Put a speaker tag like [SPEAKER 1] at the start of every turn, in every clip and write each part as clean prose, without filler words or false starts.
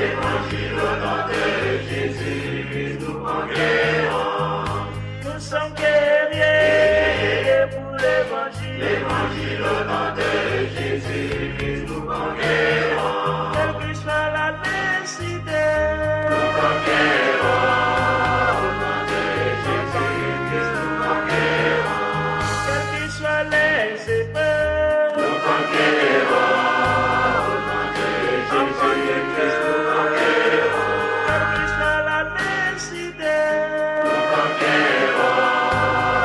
[SPEAKER 1] Évangile au nom de Jésus, nous conquérons.
[SPEAKER 2] Nous sommes guerriers pour l'évangile.
[SPEAKER 1] Évangile au nom de Jésus, nous conquérons.
[SPEAKER 2] Quelle que soit la nécessité,
[SPEAKER 1] Nous conquérons. Au nom de Jésus, nous conquérons.
[SPEAKER 2] quelles que soient les épreuves,
[SPEAKER 1] Nous conquérons. Au nom de Jésus, nous conquérons.
[SPEAKER 2] quelle que soit la nécessité,
[SPEAKER 1] Nous conquérons.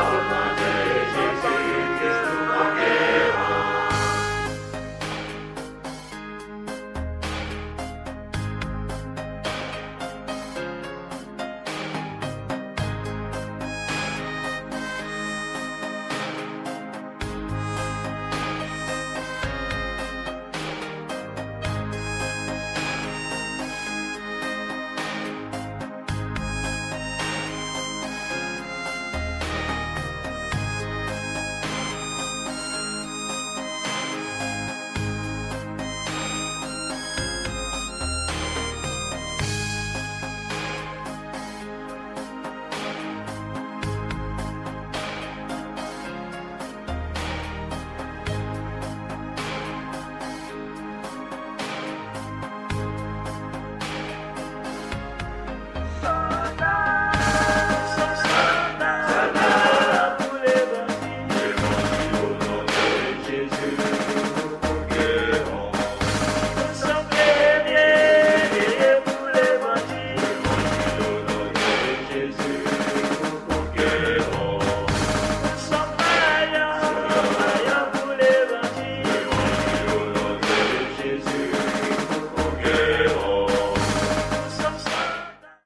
[SPEAKER 1] Au nom de Jésus, nous conquérons.
[SPEAKER 2] soldats pour l'évangile.
[SPEAKER 1] Évangile au nom de Jésus, nous conquérons.
[SPEAKER 2] Nous sommes guerriers pour l'évangile.
[SPEAKER 1] Évangile au nom de Jésus, nous conquérons.
[SPEAKER 2] Nous sommes vaillants pour l'évangile.
[SPEAKER 1] Évangile au nom de Jésus, nous conquérons.
[SPEAKER 2] Nous sommes soldats.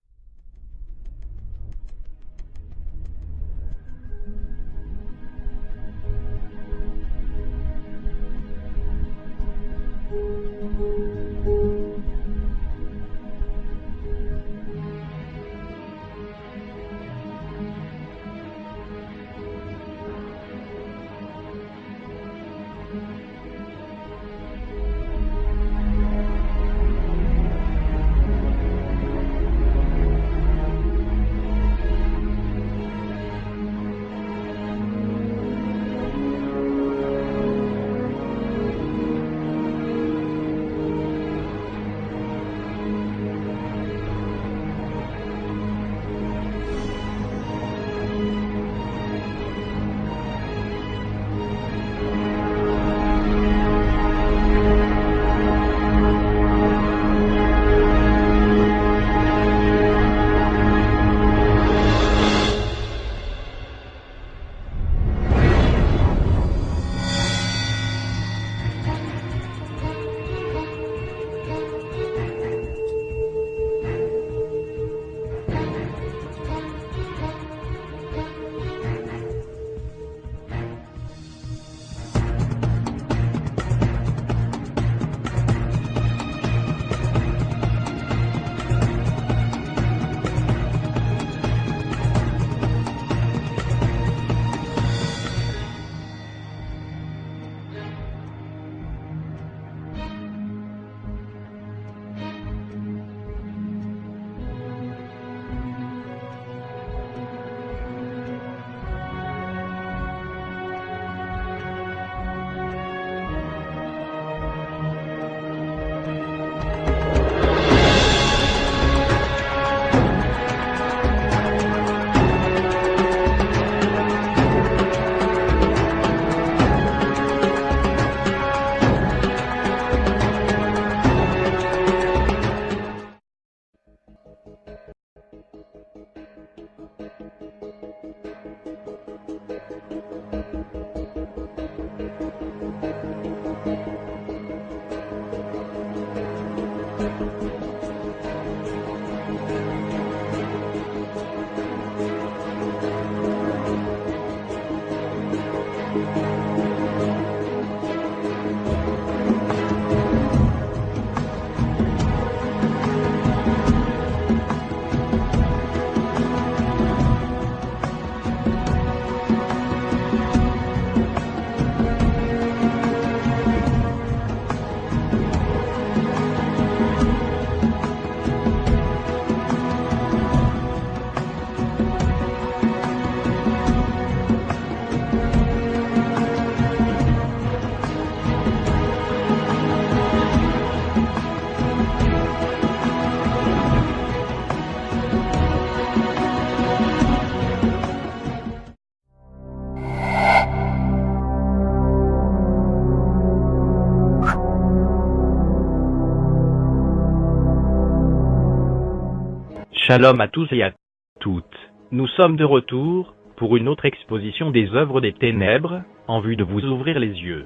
[SPEAKER 3] Shalom à tous et à toutes. Nous sommes de retour pour une autre exposition des œuvres des ténèbres, en vue de vous ouvrir les yeux.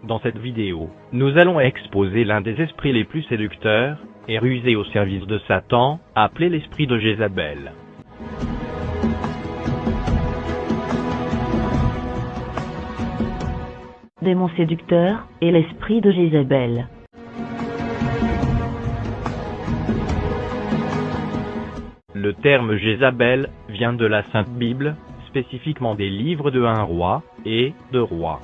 [SPEAKER 3] Dans cette vidéo, nous allons exposer l'un des esprits les plus séducteurs et rusés au service de Satan, appelé l'esprit de Jézabel.
[SPEAKER 4] Démon séducteur et l'esprit de Jézabel.
[SPEAKER 3] Le terme Jézabel vient de la Sainte Bible, spécifiquement des livres de 1 roi et de rois.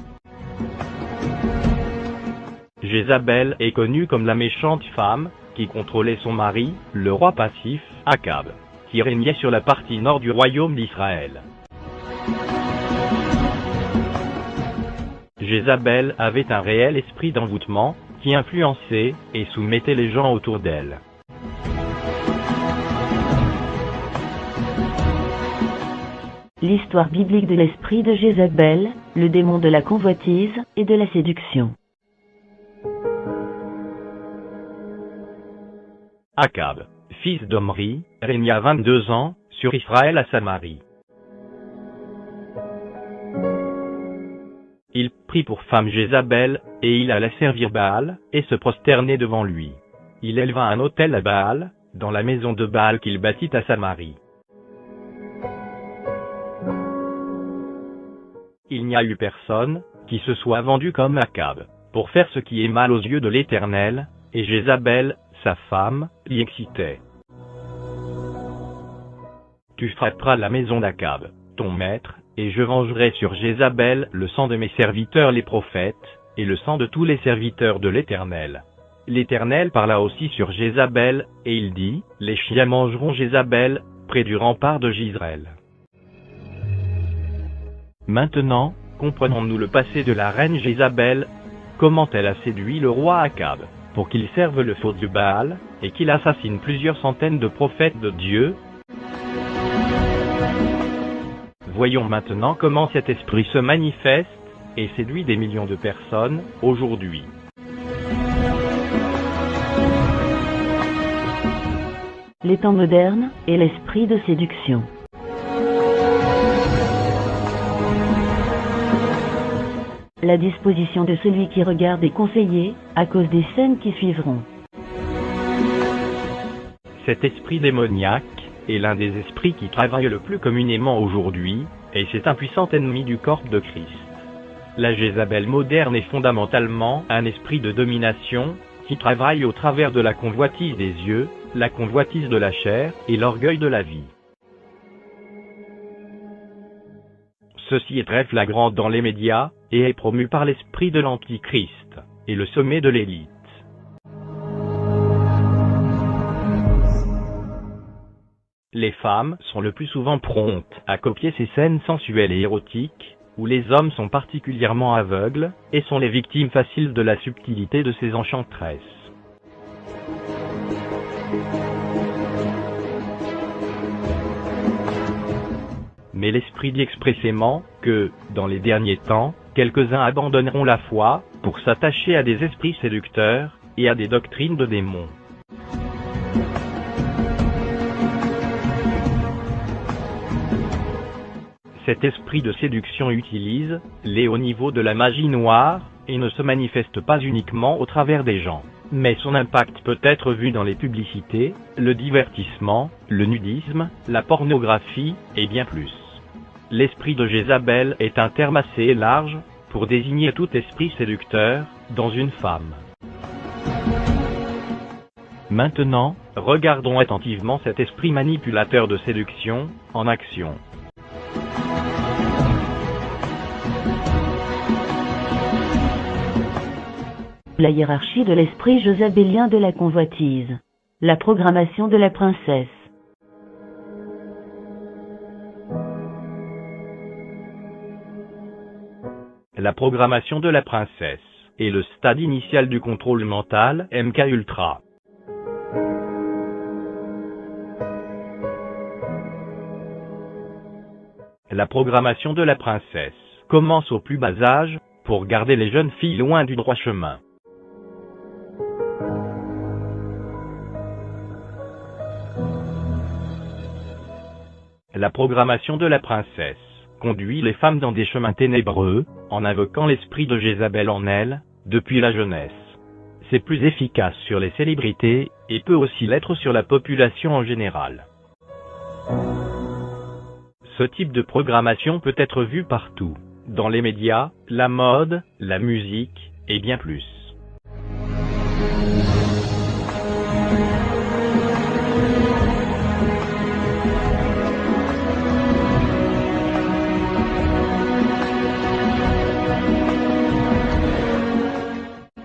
[SPEAKER 3] Jézabel est connue comme la méchante femme qui contrôlait son mari, le roi passif, Akab, qui régnait sur la partie nord du royaume d'Israël. Jézabel avait un réel esprit d'envoûtement qui influençait et soumettait les gens autour d'elle.
[SPEAKER 4] L'histoire biblique de l'esprit de Jézabel, le démon de la convoitise et de la séduction.
[SPEAKER 3] Akab, fils d'Omri, régna 22 ans sur Israël à Samarie. Il prit pour femme Jézabel, et il alla servir Baal, et se prosterner devant lui. Il éleva un autel à Baal, dans la maison de Baal qu'il bâtit à Samarie. Il n'y a eu personne qui se soit vendu comme Akab, pour faire ce qui est mal aux yeux de l'Éternel, et Jézabel, sa femme, l'y excitait. Tu frapperas la maison d'Akab, ton maître, et je vengerai sur Jézabel le sang de mes serviteurs les prophètes, et le sang de tous les serviteurs de l'Éternel. L'Éternel parla aussi sur Jézabel, et il dit, les chiens mangeront Jézabel, près du rempart de Jizreel. Maintenant, comprenons-nous le passé de la reine Jézabel, comment elle a séduit le roi Akab, pour qu'il serve le faux Dieu Baal, et qu'il assassine plusieurs centaines de prophètes de Dieu. Voyons maintenant comment cet esprit se manifeste, et séduit des millions de personnes, aujourd'hui.
[SPEAKER 4] Les temps modernes et l'esprit de séduction. La disposition de celui qui regarde est conseillée, à cause des scènes qui suivront.
[SPEAKER 3] Cet esprit démoniaque est l'un des esprits qui travaille le plus communément aujourd'hui, et c'est un puissant ennemi du corps de Christ. La Jézabel moderne est fondamentalement un esprit de domination, qui travaille au travers de la convoitise des yeux, la convoitise de la chair, et l'orgueil de la vie. Ceci est très flagrant dans les médias, et est promu par l'esprit de l'Antichrist, et le sommet de l'élite. Les femmes sont le plus souvent promptes à copier ces scènes sensuelles et érotiques, où les hommes sont particulièrement aveugles, et sont les victimes faciles de la subtilité de ces enchantresses. Mais l'Esprit dit expressément que, dans les derniers temps, quelques-uns abandonneront la foi pour s'attacher à des esprits séducteurs et à des doctrines de démons. Cet esprit de séduction utilise les hauts niveaux de la magie noire et ne se manifeste pas uniquement au travers des gens, mais son impact peut être vu dans les publicités, le divertissement, le nudisme, la pornographie et bien plus. L'esprit de Jézabel est un terme assez large pour désigner tout esprit séducteur dans une femme. Maintenant, regardons attentivement cet esprit manipulateur de séduction en action.
[SPEAKER 4] La hiérarchie de l'esprit jézabélien de la convoitise. La programmation de la princesse.
[SPEAKER 3] La programmation de la princesse est le stade initial du contrôle mental MK Ultra. La programmation de la princesse commence au plus bas âge, pour garder les jeunes filles loin du droit chemin. La programmation de la princesse conduit les femmes dans des chemins ténébreux, en invoquant l'esprit de Jézabel en elles, depuis la jeunesse. C'est plus efficace sur les célébrités, et peut aussi l'être sur la population en général. Ce type de programmation peut être vu partout, dans les médias, la mode, la musique, et bien plus.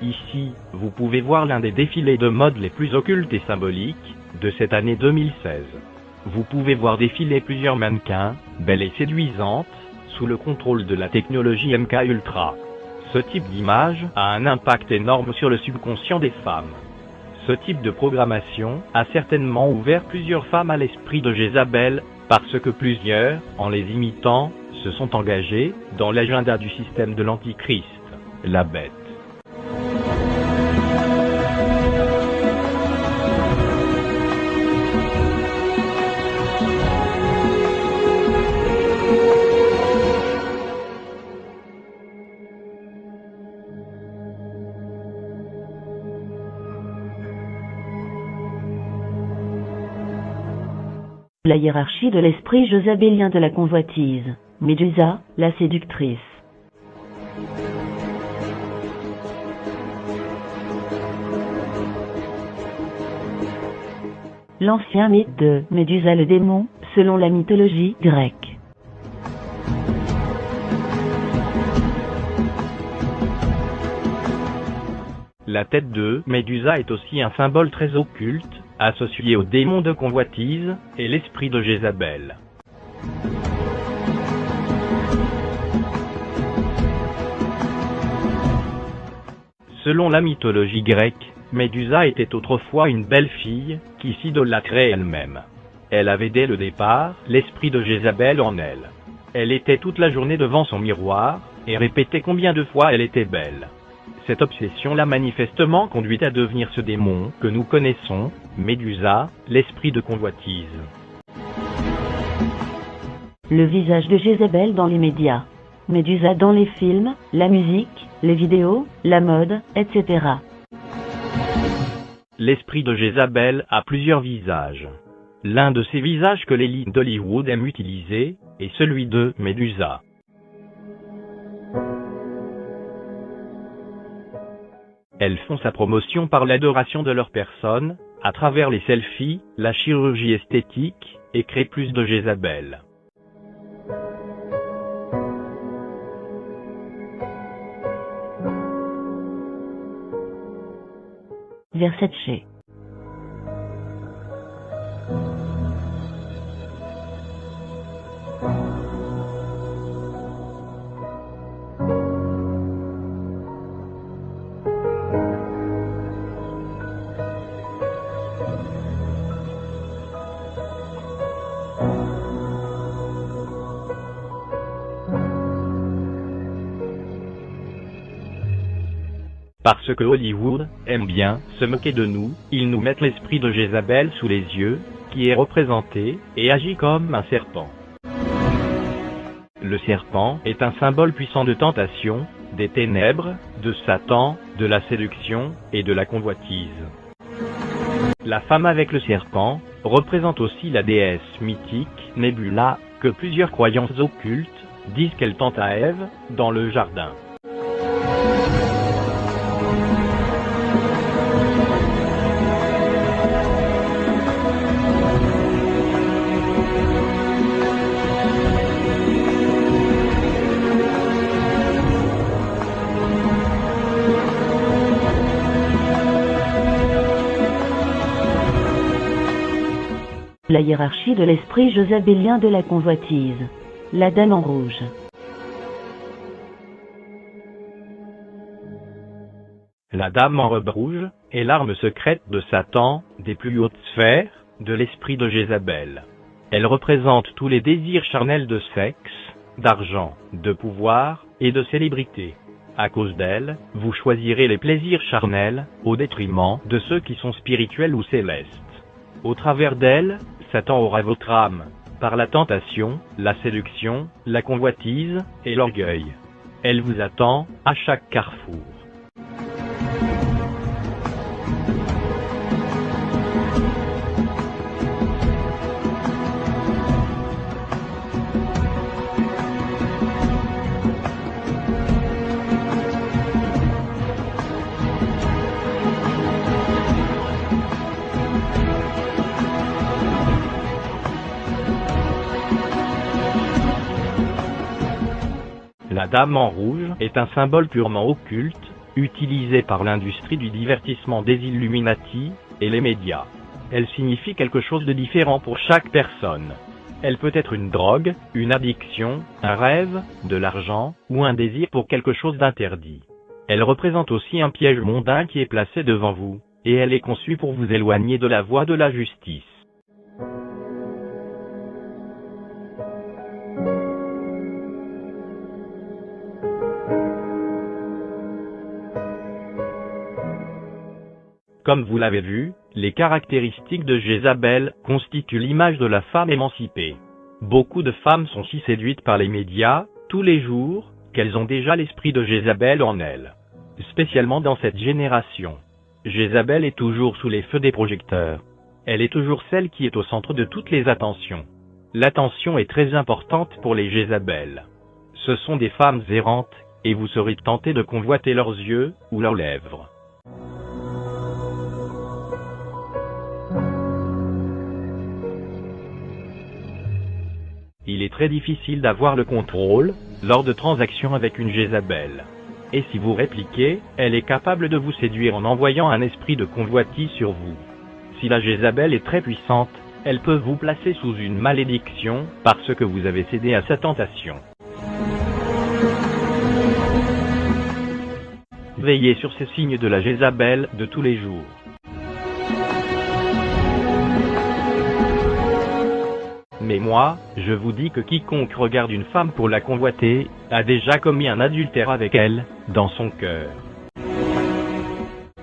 [SPEAKER 3] Ici, vous pouvez voir l'un des défilés de mode les plus occultes et symboliques de cette année 2016. Vous pouvez voir défiler plusieurs mannequins, belles et séduisantes, sous le contrôle de la technologie MK Ultra. Ce type d'image a un impact énorme sur le subconscient des femmes. Ce type de programmation a certainement ouvert plusieurs femmes à l'esprit de Jézabel, parce que plusieurs, en les imitant, se sont engagées dans l'agenda du système de l'Antichrist, la bête.
[SPEAKER 4] La hiérarchie de l'esprit jezabélien de la convoitise. Médusa, la séductrice. L'ancien mythe de Médusa le démon, selon la mythologie grecque.
[SPEAKER 3] La tête de Médusa est aussi un symbole très occulte, associé au démon de convoitise et l'esprit de Jézabel. Selon la mythologie grecque, Médusa était autrefois une belle fille qui s'idolâtrait elle-même. Elle avait dès le départ l'esprit de Jézabel en elle. Elle était toute la journée devant son miroir et répétait combien de fois elle était belle. Cette obsession l'a manifestement conduite à devenir ce démon que nous connaissons, Médusa, l'esprit de convoitise.
[SPEAKER 4] Le visage de Jézabel dans les médias. Médusa dans les films, la musique, les vidéos, la mode, etc.
[SPEAKER 3] L'esprit de Jézabel a plusieurs visages. L'un de ces visages que l'élite d'Hollywood aime utiliser est celui de Médusa. Elles font sa promotion par l'adoration de leur personne, à travers les selfies, la chirurgie esthétique, et créent plus de Jézabel.
[SPEAKER 4] Versace.
[SPEAKER 3] Parce que Hollywood aime bien se moquer de nous, ils nous mettent l'esprit de Jézabel sous les yeux, qui est représenté et agit comme un serpent. Le serpent est un symbole puissant de tentation, des ténèbres, de Satan, de la séduction et de la convoitise. La femme avec le serpent représente aussi la déesse mythique Nebula, que plusieurs croyances occultes disent qu'elle tente à Ève dans le jardin.
[SPEAKER 4] La hiérarchie de l'esprit jezabélien de la convoitise. La dame en rouge.
[SPEAKER 3] La dame en robe rouge est l'arme secrète de Satan, des plus hautes sphères, de l'esprit de Jézabel. Elle représente tous les désirs charnels de sexe, d'argent, de pouvoir et de célébrité. À cause d'elle, vous choisirez les plaisirs charnels, au détriment de ceux qui sont spirituels ou célestes. Au travers d'elle, Satan aura votre âme. par la tentation, la séduction, la convoitise et l'orgueil. Elle vous attend à chaque carrefour. La Dame en rouge est un symbole purement occulte, utilisé par l'industrie du divertissement des Illuminati et les médias. Elle signifie quelque chose de différent pour chaque personne. Elle peut être une drogue, une addiction, un rêve, de l'argent, ou un désir pour quelque chose d'interdit. Elle représente aussi un piège mondain qui est placé devant vous, et elle est conçue pour vous éloigner de la voie de la justice. Comme vous l'avez vu, les caractéristiques de Jézabel constituent l'image de la femme émancipée. Beaucoup de femmes sont si séduites par les médias, tous les jours, qu'elles ont déjà l'esprit de Jézabel en elles. Spécialement dans cette génération. Jézabel est toujours sous les feux des projecteurs. Elle est toujours celle qui est au centre de toutes les attentions. L'attention est très importante pour les Jézabel. Ce sont des femmes errantes, et vous serez tenté de convoiter leurs yeux ou leurs lèvres. Il est très difficile d'avoir le contrôle lors de transactions avec une Jézabel. Et si vous répliquez, elle est capable de vous séduire en envoyant un esprit de convoitise sur vous. Si la Jézabel est très puissante, elle peut vous placer sous une malédiction parce que vous avez cédé à sa tentation. Veillez sur ces signes de la Jézabel de tous les jours. Mais moi, je vous dis que quiconque regarde une femme pour la convoiter, a déjà commis un adultère avec elle, dans son cœur.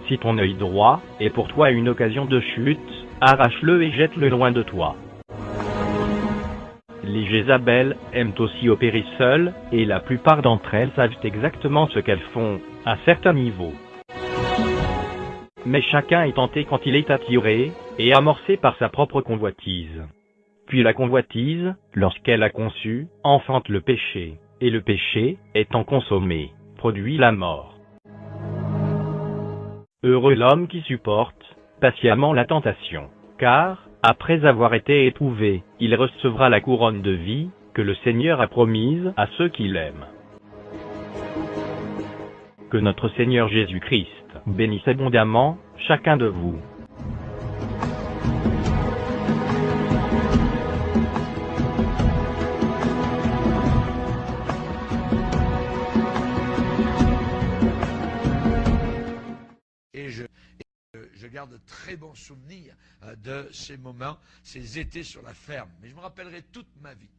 [SPEAKER 3] Si ton œil droit est pour toi une occasion de chute, arrache-le et jette-le loin de toi. Les Jézabel aiment aussi opérer seules, et la plupart d'entre elles savent exactement ce qu'elles font, à certains niveaux. Mais chacun est tenté quand il est attiré, et amorcé par sa propre convoitise. Puis la convoitise, lorsqu'elle a conçu, enfante le péché, et le péché, étant consommé, produit la mort. Heureux l'homme qui supporte patiemment la tentation, car, après avoir été éprouvé, il recevra la couronne de vie que le Seigneur a promise à ceux qui l'aiment. Que notre Seigneur Jésus-Christ bénisse abondamment chacun de vous.
[SPEAKER 5] Je garde de très bons souvenirs de ces moments, ces étés sur la ferme. Mais je me rappellerai toute ma vie.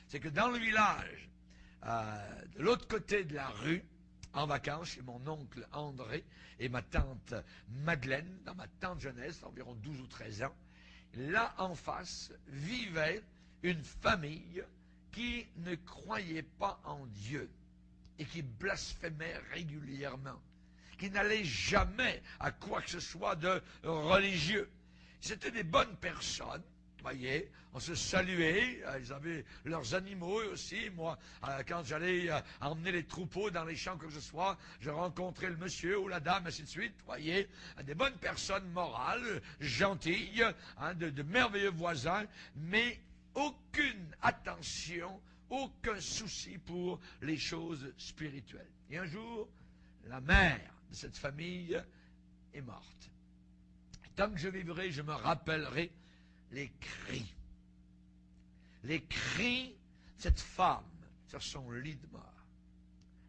[SPEAKER 5] C'est que dans le village, de l'autre côté de la rue, en vacances chez mon oncle André et ma tante Madeleine, dans ma tante jeunesse, environ 12 ou 13 ans, là en face vivait une famille qui ne croyait pas en Dieu et qui blasphémait régulièrement, qui n'allaient jamais à quoi que ce soit de religieux. C'était des bonnes personnes, voyez, on se saluait, ils avaient leurs animaux aussi. Moi, quand j'allais emmener les troupeaux dans les champs que ce soit, je rencontrais le monsieur ou la dame, ainsi de suite, voyez, des bonnes personnes morales, gentilles, de merveilleux voisins, mais aucune attention, aucun souci pour les choses spirituelles. Et un jour, la mère de cette famille est morte. Tant que je vivrai, je me rappellerai les cris. Les cris de cette femme sur son lit de mort.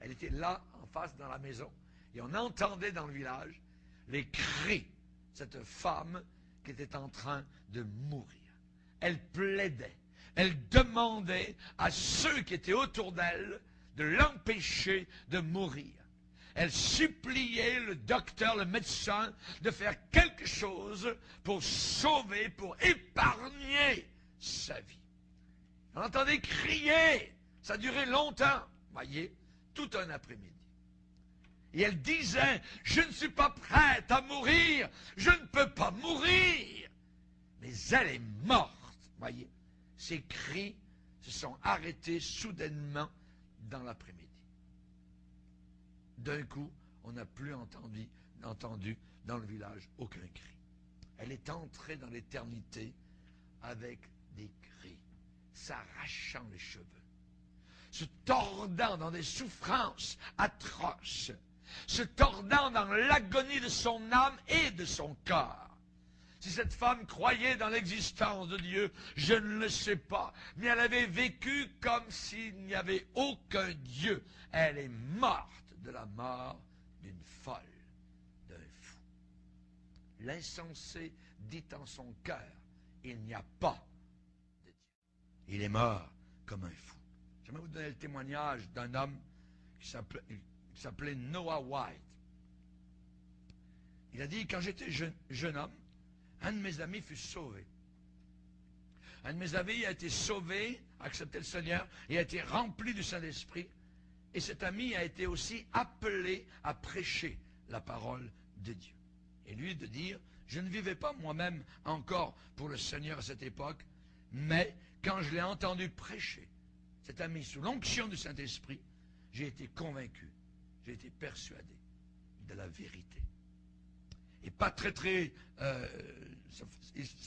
[SPEAKER 5] Elle était là, en face, dans la maison, et on entendait dans le village les cris de cette femme qui était en train de mourir. Elle plaidait, elle demandait à ceux qui étaient autour d'elle de l'empêcher de mourir. Elle suppliait le docteur, le médecin, de faire quelque chose pour sauver, pour épargner sa vie. On l'entendait crier. Ça a duré longtemps, voyez, tout un après-midi. Et elle disait, je ne suis pas prête à mourir, je ne peux pas mourir. Mais elle est morte, voyez. Ses cris se sont arrêtés soudainement dans l'après-midi. D'un coup, on n'a plus entendu dans le village aucun cri. Elle est entrée dans l'éternité avec des cris, s'arrachant les cheveux, se tordant dans des souffrances atroces, se tordant dans l'agonie de son âme et de son corps. Si cette femme croyait dans l'existence de Dieu, je ne le sais pas, mais elle avait vécu comme s'il n'y avait aucun Dieu. Elle est morte de la mort d'une folle, d'un fou. L'insensé dit en son cœur, il n'y a pas de Dieu. Il est mort comme un fou. J'aimerais vous donner le témoignage d'un homme qui s'appelait Noah White. Il a dit, quand j'étais jeune homme, un de mes amis fut sauvé. Un de mes amis a été sauvé, a accepté le Seigneur, et a été rempli du Saint-Esprit. Et cet ami a été aussi appelé à prêcher la parole de Dieu. Et lui de dire, je ne vivais pas moi-même encore pour le Seigneur à cette époque, mais quand je l'ai entendu prêcher, cet ami sous l'onction du Saint-Esprit, j'ai été convaincu, j'ai été persuadé de la vérité. Et pas ça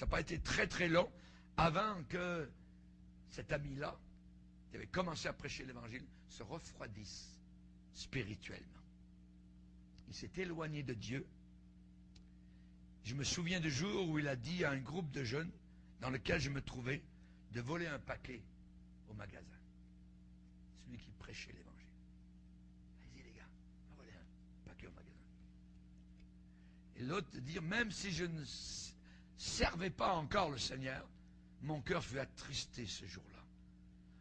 [SPEAKER 5] n'a pas été très long avant que cet ami-là, qui avait commencé à prêcher l'Évangile, se refroidisse spirituellement. Il s'est éloigné de Dieu. Je me souviens du jour où il a dit à un groupe de jeunes dans lequel je me trouvais de voler un paquet au magasin. Celui qui prêchait l'Évangile. Allez-y les gars, on va voler un paquet au magasin. Et l'autre de dire, même si je ne servais pas encore le Seigneur, mon cœur fut attristé ce jour-là.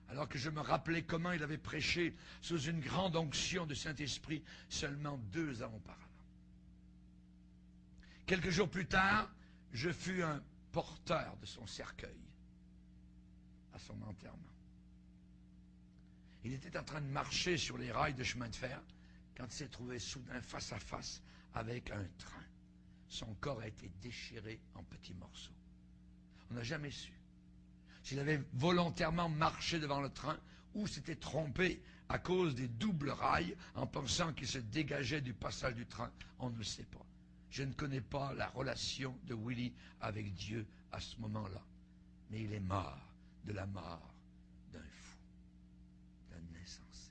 [SPEAKER 5] Alors que je me rappelais comment il avait prêché sous une grande onction du Saint-Esprit seulement 2 ans auparavant. Quelques jours plus tard, je fus un porteur de son cercueil à son enterrement. Il était en train de marcher sur les rails de chemin de fer quand il s'est trouvé soudain face à face avec un train. Son corps a été déchiré en petits morceaux. On n'a jamais su s'il avait volontairement marché devant le train ou s'était trompé à cause des doubles rails en pensant qu'il se dégageait du passage du train. On ne le sait pas. Je ne connais pas la relation de Willie avec Dieu à ce moment-là. Mais il est mort de la mort d'un fou, d'un insensé.